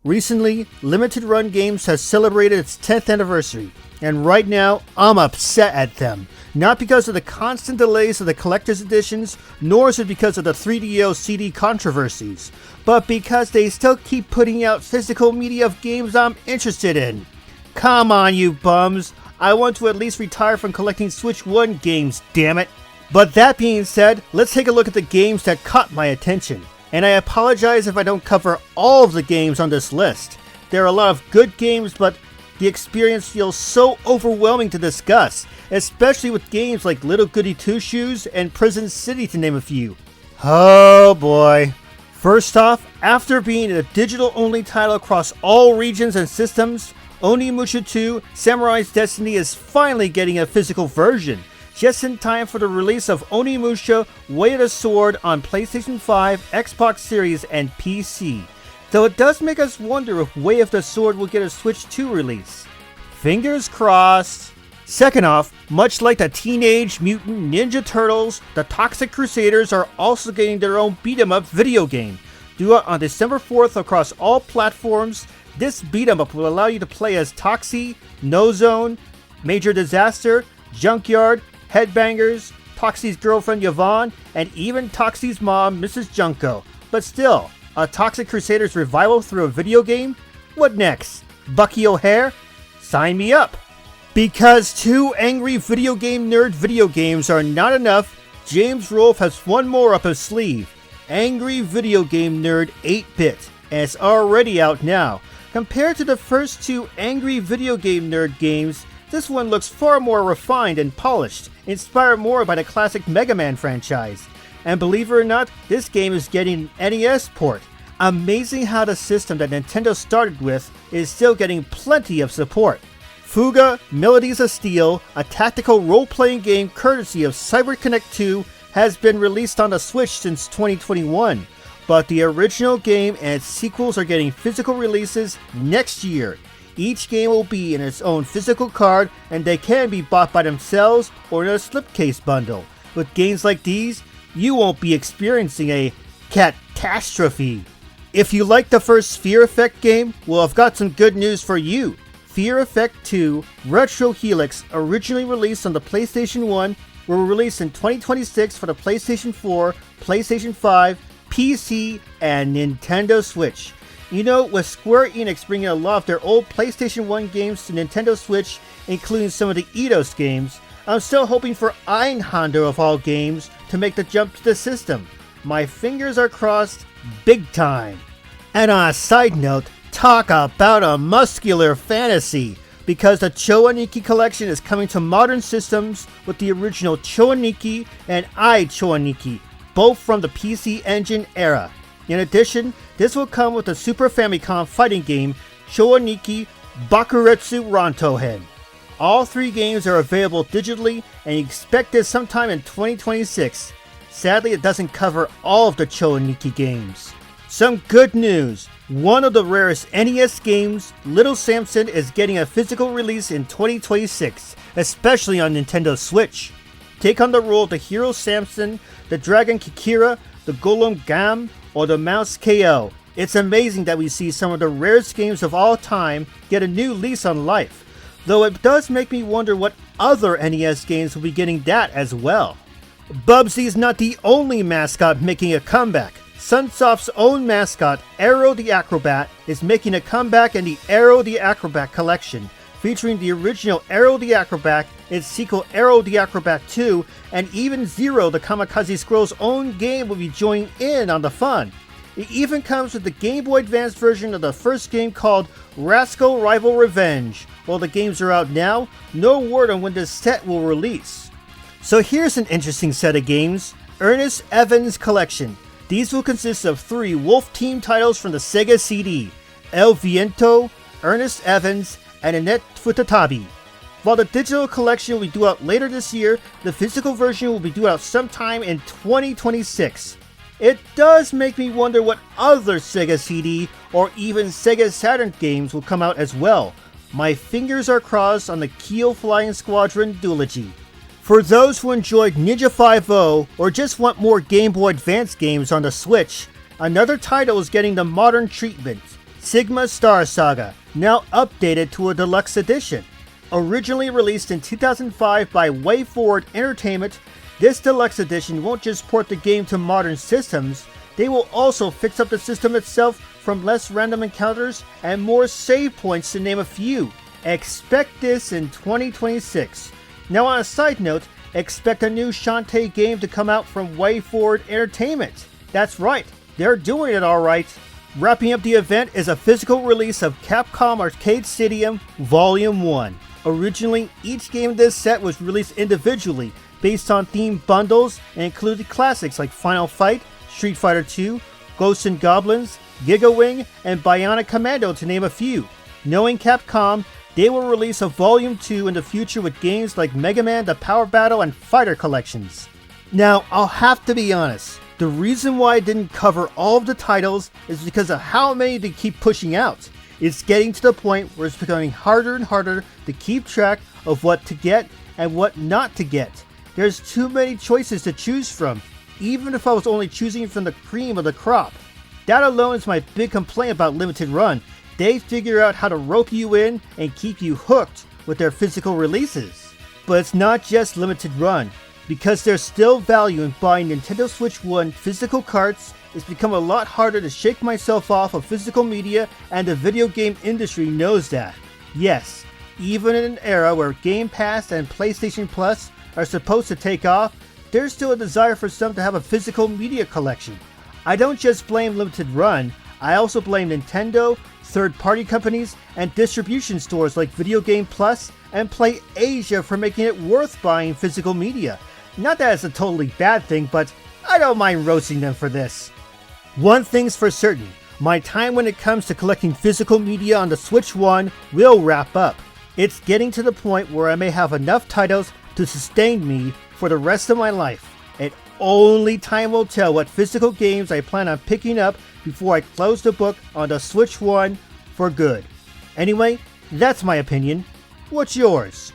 Recently, Limited Run Games has celebrated its 10th anniversary, and right now, I'm upset at them. Not because of the constant delays of the collector's editions, nor is it because of the 3DO CD controversies, but because they still keep putting out physical media of games I'm interested in. Come on, you bums. I want to at least retire from collecting Switch 1 games, damn it. But that being said, let's take a look at the games that caught my attention. And I apologize if I don't cover all of the games on this list. There are a lot of good games, but the experience feels so overwhelming to discuss, especially with games like Little Goody Two Shoes and Prison City to name a few. Oh boy. First off, after being a digital-only title across all regions and systems, Onimusha 2 Samurai's Destiny is finally getting a physical version, just in time for the release of Onimusha Way of the Sword on PlayStation 5, Xbox Series, and PC. Though it does make us wonder if Way of the Sword will get a Switch 2 release. Fingers crossed. Second off, much like the Teenage Mutant Ninja Turtles, the Toxic Crusaders are also getting their own beat-em-up video game. Due out on December 4th across all platforms, this beat-em-up will allow you to play as Toxie, No Zone, Major Disaster, Junkyard, Headbangers, Toxie's girlfriend Yvonne, and even Toxie's mom, Mrs. Junko. But still, a Toxic Crusaders revival through a video game? What next? Bucky O'Hare? Sign me up! Because two angry video game nerd video games are not enough, James Rolfe has one more up his sleeve. Angry Video Game Nerd 8-Bit, and it's already out now. Compared to the first two Angry Video Game Nerd games, this one looks far more refined and polished, inspired more by the classic Mega Man franchise. And believe it or not, this game is getting an NES port. Amazing how the system that Nintendo started with is still getting plenty of support. Fuga Melodies of Steel, a tactical role-playing game courtesy of CyberConnect 2, has been released on the Switch since 2021, but the original game and its sequels are getting physical releases next year. Each game will be in its own physical card, and they can be bought by themselves or in a slipcase bundle. With games like these, you won't be experiencing a catastrophe. If you like the first Sphere Effect game, well, I've got some good news for you. Fear Effect 2 Retro Helix, originally released on the PlayStation 1, will release in 2026 for the PlayStation 4, PlayStation 5, PC, and Nintendo Switch. You know, with Square Enix bringing a lot of their old PlayStation 1 games to Nintendo Switch, including some of the Eidos games, I'm still hoping for Einhander of all games to make the jump to the system. My fingers are crossed big time. And on a side note, talk about a muscular fantasy, because the Chowaniki collection is coming to modern systems with the original Chowaniki and Chowaniki, both from the PC Engine era. In addition, this will come with the Super Famicom fighting game Chowaniki Bakuretsu Rantohen. All three games are available digitally, and you expect this sometime in 2026. Sadly, it doesn't cover all of the Chowaniki games. Some good news. One of the rarest NES games, Little Samson, is getting a physical release in 2026, especially on Nintendo Switch. Take on the role of the hero Samson, the dragon Kikira, the golem Gam, or the mouse KO. It's amazing that we see some of the rarest games of all time get a new lease on life, though it does make me wonder what other NES games will be getting that as well. Bubsy's not the only mascot making a comeback. Sunsoft's own mascot, Aero the Acrobat, is making a comeback in the Aero the Acrobat collection, featuring the original Aero the Acrobat, its sequel Aero the Acrobat 2, and even Zero, the Kamikaze Scroll's own game, will be joining in on the fun. It even comes with the Game Boy Advance version of the first game called Rascal Rival Revenge. While the games are out now, no word on when this set will release. So here's an interesting set of games, Ernest Evans Collection. These will consist of 3 Wolf Team titles from the Sega CD, El Viento, Ernest Evans, and Annette Futatabi. While the digital collection will be due out later this year, the physical version will be due out sometime in 2026. It does make me wonder what other Sega CD or even Sega Saturn games will come out as well. My fingers are crossed on the Keel Flying Squadron duology. For those who enjoyed Ninja 5-0 or just want more Game Boy Advance games on the Switch, another title is getting the modern treatment. Sigma Star Saga, now updated to a deluxe edition. Originally released in 2005 by WayForward Entertainment, this deluxe edition won't just port the game to modern systems, they will also fix up the system itself from less random encounters and more save points to name a few. Expect this in 2026. Now on a side note, expect a new Shantae game to come out from WayForward Entertainment. That's right, they're doing it alright. Wrapping up the event is a physical release of Capcom Arcade Stadium Volume 1. Originally, each game in this set was released individually, based on themed bundles, and included classics like Final Fight, Street Fighter II, Ghosts and Goblins, Giga Wing, and Bionic Commando to name a few. Knowing Capcom, they will release a Volume 2 in the future with games like Mega Man, the Power Battle, and Fighter collections. Now, I'll have to be honest. The reason why I didn't cover all of the titles is because of how many they keep pushing out. It's getting to the point where it's becoming harder and harder to keep track of what to get and what not to get. There's too many choices to choose from, even if I was only choosing from the cream of the crop. That alone is my big complaint about Limited Run. They figure out how to rope you in and keep you hooked with their physical releases. But it's not just Limited Run. Because there's still value in buying Nintendo Switch 1 physical carts, it's become a lot harder to shake myself off of physical media, and the video game industry knows that. Yes, even in an era where Game Pass and PlayStation Plus are supposed to take off, there's still a desire for some to have a physical media collection. I don't just blame Limited Run, I also blame Nintendo, third-party companies, and distribution stores like Video Game Plus and Play Asia for making it worth buying physical media. Not that it's a totally bad thing, but I don't mind roasting them for this. One thing's for certain, my time when it comes to collecting physical media on the Switch 1 will wrap up. It's getting to the point where I may have enough titles to sustain me for the rest of my life, and only time will tell what physical games I plan on picking up before I close the book on the Switch 1 for good. Anyway, that's my opinion. What's yours?